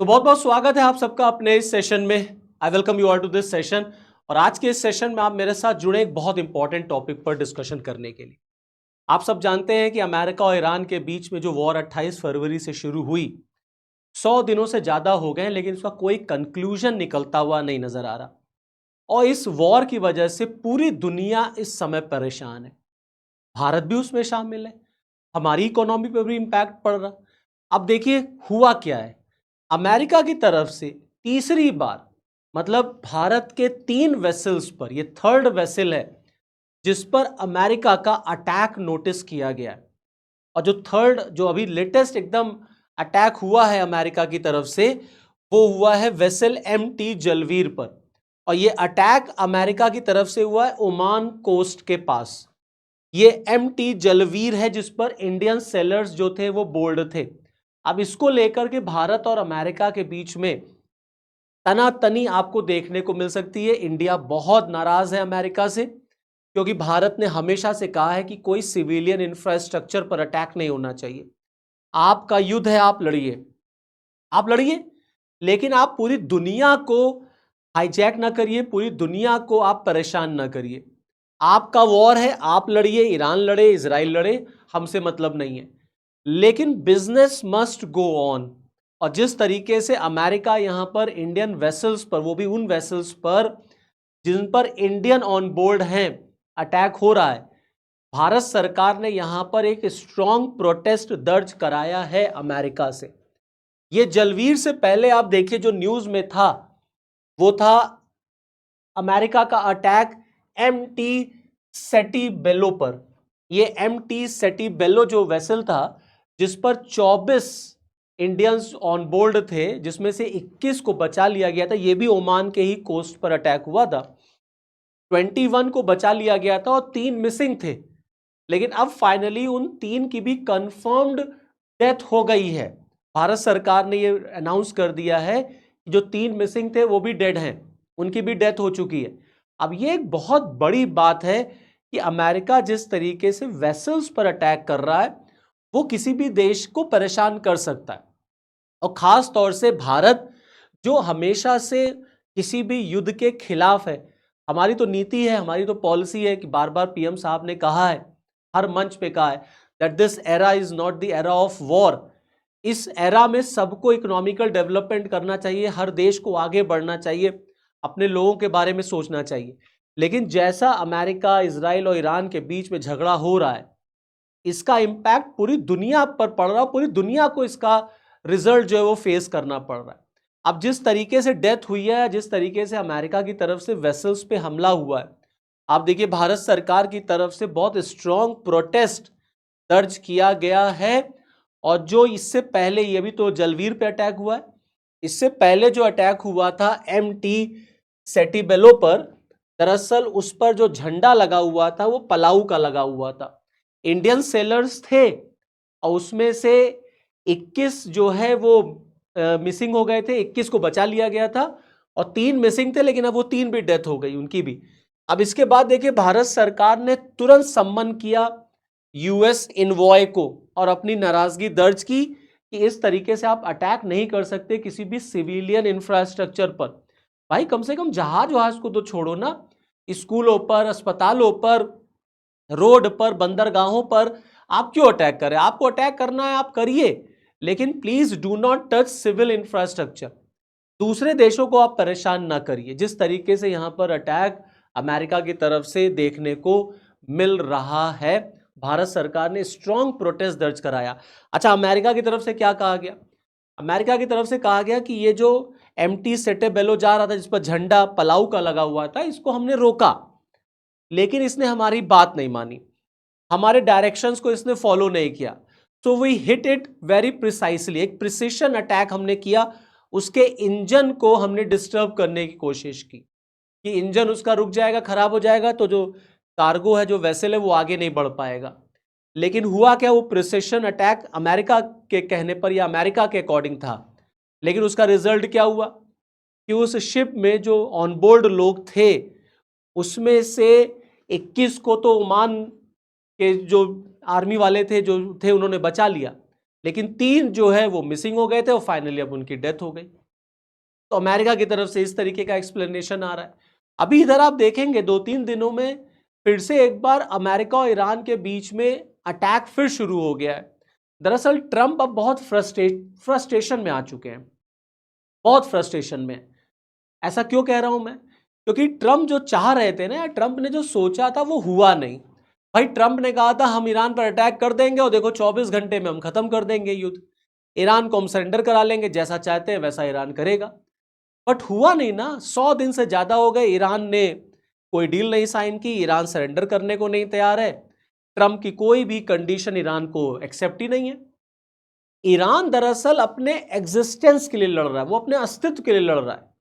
तो बहुत बहुत स्वागत है आप सबका अपने इस सेशन में। I welcome you all to this session. और आज के इस सेशन में आप मेरे साथ जुड़े एक बहुत इंपॉर्टेंट टॉपिक पर डिस्कशन करने के लिए। आप सब जानते हैं कि अमेरिका और ईरान के बीच में जो वॉर 28 फरवरी से शुरू हुई, 100 दिनों से ज्यादा हो गए, लेकिन उसका कोई कंक्लूजन निकलता हुआ नहीं नजर आ रहा। और इस वॉर की वजह से पूरी दुनिया इस समय परेशान है। भारत भी उसमें शामिल है। हमारी इकोनॉमी पर भी इंपैक्ट पड़ रहा। अब देखिए हुआ क्या है। अमेरिका की तरफ से तीसरी बार, मतलब भारत के 3 वेसल्स पर, यह थर्ड वेसल है जिस पर अमेरिका का अटैक नोटिस किया गया है। और जो थर्ड, जो अभी लेटेस्ट एकदम अटैक हुआ है अमेरिका की तरफ से, वो हुआ है वेसल MT जलवीर पर। और ये अटैक अमेरिका की तरफ से हुआ है ओमान कोस्ट के पास। ये MT जलवीर है जिस पर इंडियन सेलर्स जो थे वो बोल्ड थे। अब इसको लेकर के भारत और अमेरिका के बीच में तनातनी आपको देखने को मिल सकती है। इंडिया बहुत नाराज है अमेरिका से, क्योंकि भारत ने हमेशा से कहा है कि कोई सिविलियन इंफ्रास्ट्रक्चर पर अटैक नहीं होना चाहिए। आपका युद्ध है, आप लड़िए, आप लड़िए, लेकिन आप पूरी दुनिया को हाईजैक ना करिए, पूरी दुनिया को आप परेशान ना करिए। आपका वॉर है, आप लड़िए, ईरान लड़े, इजराइल लड़े, हमसे मतलब नहीं है। लेकिन बिजनेस मस्ट गो ऑन। और जिस तरीके से अमेरिका यहां पर इंडियन वेसल्स पर, वो भी उन वेसल्स पर जिन पर इंडियन ऑन बोर्ड हैं, अटैक हो रहा है, भारत सरकार ने यहां पर एक स्ट्रॉन्ग प्रोटेस्ट दर्ज कराया है अमेरिका से। ये जलवीर से पहले आप देखिए जो न्यूज में था, वो था अमेरिका का अटैक MT सेटिबेलो पर। ये MT सेटिबेलो जो वेसल था, जिस पर 24 इंडियंस ऑन बोर्ड थे, जिसमें से 21 को बचा लिया गया था। ये भी ओमान के ही कोस्ट पर अटैक हुआ था। 21 को बचा लिया गया था और 3 मिसिंग थे। लेकिन अब फाइनली उन 3 की भी कंफर्म्ड डेथ हो गई है। भारत सरकार ने ये अनाउंस कर दिया है कि जो 3 मिसिंग थे वो भी डेड हैं, उनकी भी डेथ हो चुकी है। अब ये एक बहुत बड़ी बात है कि अमेरिका जिस तरीके से वेसल्स पर अटैक कर रहा है, वो किसी भी देश को परेशान कर सकता है। और खास तौर से भारत, जो हमेशा से किसी भी युद्ध के खिलाफ है। हमारी तो नीति है, हमारी तो पॉलिसी है कि बार बार PM साहब ने कहा है, हर मंच पे कहा है, that this era is not the era of war. इस एरा में सबको इकोनॉमिकल डेवलपमेंट करना चाहिए, हर देश को आगे बढ़ना चाहिए, अपने लोगों के बारे में सोचना चाहिए। लेकिन जैसा अमेरिका, इजराइल और ईरान के बीच में झगड़ा हो रहा है, इसका इंपैक्ट पूरी दुनिया पर पड़ रहा है। पूरी दुनिया को इसका रिजल्ट जो है वो फेस करना पड़ रहा है। अब जिस तरीके से डेथ हुई है, जिस तरीके से अमेरिका की तरफ से वेसल्स पे हमला हुआ है, आप देखिए भारत सरकार की तरफ से बहुत स्ट्रॉन्ग प्रोटेस्ट दर्ज किया गया है। और जो इससे पहले, ये भी तो जलवीर पे अटैक हुआ है, इससे पहले जो अटैक हुआ था MT सेटिबेलो पर, दरअसल उस पर जो झंडा लगा हुआ था वो पलाऊ का लगा हुआ था। इंडियन सेलर्स थे और उसमें से 21 जो है वो मिसिंग हो गए थे, 21 को बचा लिया गया था और 3 मिसिंग थे, लेकिन अब वो 3 भी डेथ हो गई उनकी भी। अब इसके बाद देखिए भारत सरकार ने तुरंत सम्मन किया US इनवॉय को और अपनी नाराजगी दर्ज की कि इस तरीके से आप अटैक नहीं कर सकते किसी भी सिविलियन इंफ्रास्ट्रक्चर पर। भाई कम से कम जहाज वहाज को तो छोड़ो ना, स्कूलों पर, अस्पतालों पर, रोड पर, बंदरगाहों पर आप क्यों अटैक करें? आपको अटैक करना है आप करिए, लेकिन please do not touch civil infrastructure. दूसरे देशों को आप परेशान ना करिए, जिस तरीके से यहां पर अटैक अमेरिका की तरफ से देखने को मिल रहा है। भारत सरकार ने स्ट्रॉन्ग प्रोटेस्ट दर्ज कराया। अच्छा, अमेरिका की तरफ से क्या कहा गया? अमेरिका की तरफ से कहा गया कि ये जो MT सेटेबेलो जा रहा था, जिस पर झंडा पलाऊ का लगा हुआ था, इसको हमने रोका, लेकिन इसने हमारी बात नहीं मानी, हमारे डायरेक्शंस को इसने फॉलो नहीं किया। तो we hit it very precisely, एक प्रिसिशन अटैक हमने किया। उसके इंजन को हमने डिस्टर्ब करने की कोशिश की कि इंजन उसका रुक जाएगा, खराब हो जाएगा, तो जो कार्गो है, जो वेसल है, वो आगे नहीं बढ़ पाएगा। लेकिन हुआ क्या? वो प्रिसिशन अटैक अमेरिका के कहने पर या अमेरिका के अकॉर्डिंग था, लेकिन उसका रिजल्ट क्या हुआ कि उस शिप में जो ऑनबोर्ड लोग थे, उसमें से 21 को तो ओमान के जो आर्मी वाले थे, जो थे, उन्होंने बचा लिया, लेकिन 3 जो है वो मिसिंग हो गए थे और फाइनली अब उनकी डेथ हो गई। तो अमेरिका की तरफ से इस तरीके का एक्सप्लेनेशन आ रहा है। अभी इधर आप देखेंगे 2-3 दिनों में फिर से एक बार अमेरिका और ईरान के बीच में अटैक फिर शुरू हो गया है। दरअसल ट्रंप अब बहुत फ्रस्ट्रेशन में आ चुके हैं, बहुत फ्रस्ट्रेशन में। ऐसा क्यों कह रहा हूं मैं? क्योंकि ट्रंप जो चाह रहे थे ना, ट्रंप ने जो सोचा था वो हुआ नहीं। भाई ट्रंप ने कहा था हम ईरान पर अटैक कर देंगे और देखो 24 घंटे में हम खत्म कर देंगे युद्ध, ईरान को हम सरेंडर करा लेंगे, जैसा चाहते हैं वैसा ईरान करेगा। बट हुआ नहीं ना, 100 दिन से ज्यादा हो गए, ईरान ने कोई डील नहीं साइन की, ईरान सरेंडर करने को नहीं तैयार है, ट्रंप की कोई भी कंडीशन ईरान को एक्सेप्ट ही नहीं है। ईरान दरअसल अपने एग्जिस्टेंस के लिए लड़ रहा है, वो अपने अस्तित्व के लिए लड़ रहा है।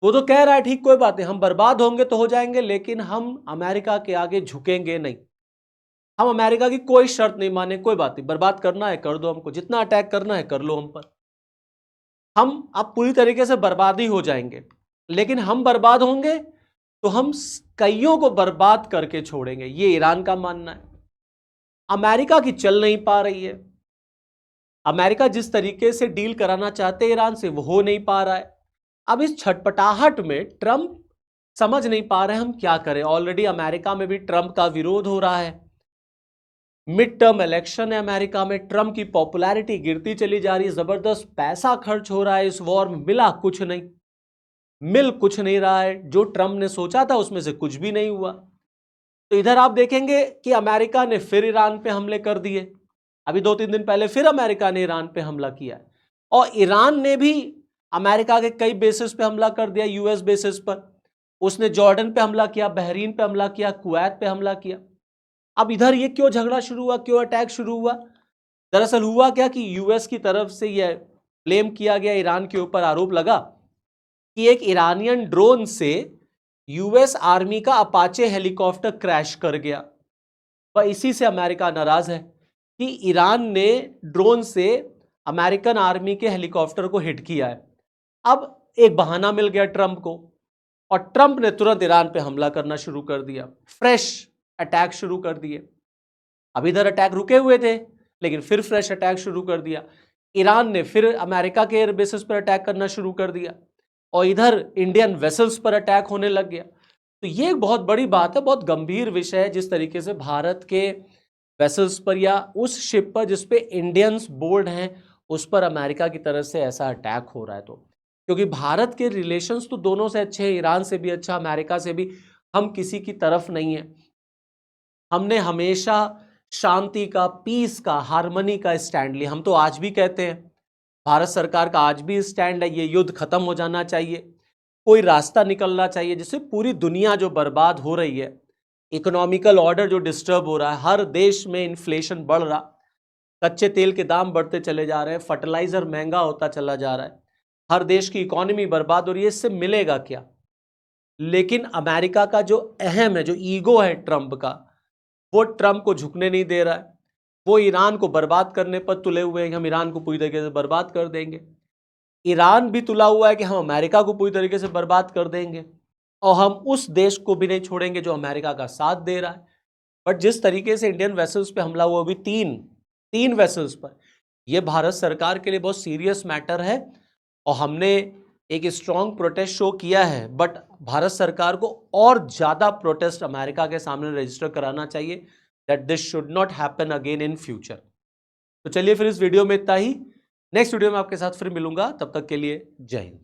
वो तो कह रहा है ठीक कोई बात नहीं, हम बर्बाद होंगे तो हो जाएंगे, लेकिन हम अमेरिका के आगे झुकेंगे नहीं, हम अमेरिका की कोई शर्त नहीं माने, कोई बात नहीं, बर्बाद करना है कर दो हमको, जितना अटैक करना है कर लो हम पर, हम अब पूरी तरीके से बर्बाद ही हो जाएंगे, लेकिन हम बर्बाद होंगे तो हम कईयों को बर्बाद करके छोड़ेंगे, ये ईरान का मानना है। अमेरिका की चल नहीं पा रही है, अमेरिका जिस तरीके से डील कराना चाहते हैं ईरान से वो हो नहीं पा रहा है। अब इस छटपटाहट में ट्रंप समझ नहीं पा रहे हम क्या करें। ऑलरेडी अमेरिका में भी ट्रंप का विरोध हो रहा है, मिड टर्म इलेक्शन है अमेरिका में, ट्रंप की पॉपुलैरिटी गिरती चली जा रही है, जबरदस्त पैसा खर्च हो रहा है इस वॉर में, मिला कुछ नहीं, मिल कुछ नहीं रहा है, जो ट्रंप ने सोचा था उसमें से कुछ भी नहीं हुआ। तो इधर आप देखेंगे कि अमेरिका ने फिर ईरान पे हमले कर दिए, अभी 2-3 दिन पहले फिर अमेरिका ने ईरान पे हमला किया है, और ईरान ने भी अमेरिका के कई बेसिस पे हमला कर दिया, यूएस बेसिस पर। उसने जॉर्डन पे हमला किया, बहरीन पे हमला किया, कुवैत पे हमला किया। अब इधर ये क्यों झगड़ा शुरू हुआ, क्यों अटैक शुरू हुआ? दरअसल हुआ क्या कि यूएस की तरफ से यह ब्लेम किया गया, ईरान के ऊपर आरोप लगा कि एक ईरानियन ड्रोन से यूएस आर्मी का अपाचे हेलीकॉप्टर क्रैश कर गया। वह इसी से अमेरिका नाराज है कि ईरान ने ड्रोन से अमेरिकन आर्मी के हेलीकॉप्टर को हिट किया है। अब एक बहाना मिल गया ट्रंप को, और ट्रंप ने तुरंत ईरान पे हमला करना शुरू कर दिया, फ्रेश अटैक शुरू कर दिए। अब इधर अटैक रुके हुए थे, लेकिन फिर फ्रेश अटैक शुरू कर दिया। ईरान ने फिर अमेरिका के एयर बेसिस पर अटैक करना शुरू कर दिया, और इधर इंडियन वेसल्स पर अटैक होने लग गया। तो ये एक बहुत बड़ी बात है, बहुत गंभीर विषय है, जिस तरीके से भारत के वेसल्स पर या उस शिप पर जिसपे इंडियंस बोर्ड हैं उस पर अमेरिका की तरफ से ऐसा अटैक हो रहा है। तो क्योंकि भारत के रिलेशंस तो दोनों से अच्छे हैं, ईरान से भी अच्छा, अमेरिका से भी, हम किसी की तरफ नहीं है। हमने हमेशा शांति का, पीस का, हार्मनी का स्टैंड लिया। हम तो आज भी कहते हैं, भारत सरकार का आज भी स्टैंड है, ये युद्ध खत्म हो जाना चाहिए, कोई रास्ता निकलना चाहिए जिससे पूरी दुनिया जो बर्बाद हो रही है, इकोनॉमिकल ऑर्डर जो डिस्टर्ब हो रहा है, हर देश में इन्फ्लेशन बढ़ रहा, कच्चे तेल के दाम बढ़ते चले जा रहे हैं, फर्टिलाइजर महंगा होता चला जा रहा है, हर देश की इकोनॉमी बर्बाद हो रही है, इससे मिलेगा क्या? लेकिन अमेरिका का जो अहम है, जो ईगो है ट्रंप का, वो ट्रंप को झुकने नहीं दे रहा है। वो ईरान को बर्बाद करने पर तुले हुए हैं कि हम ईरान को पूरी तरीके से बर्बाद कर देंगे। ईरान भी तुला हुआ है कि हम अमेरिका को पूरी तरीके से बर्बाद कर देंगे, और हम उस देश को भी नहीं छोड़ेंगे जो अमेरिका का साथ दे रहा है। बट जिस तरीके से इंडियन वेसल्स पे हमला हुआ, भी तीन वेसल्स पर, यह भारत सरकार के लिए बहुत सीरियस मैटर है, और हमने एक स्ट्रॉन्ग प्रोटेस्ट शो किया है। बट भारत सरकार को और ज्यादा प्रोटेस्ट अमेरिका के सामने रजिस्टर कराना चाहिए, that this should not happen again in future. तो चलिए फिर इस वीडियो में इतना ही, नेक्स्ट वीडियो में आपके साथ फिर मिलूंगा, तब तक के लिए जय हिंद।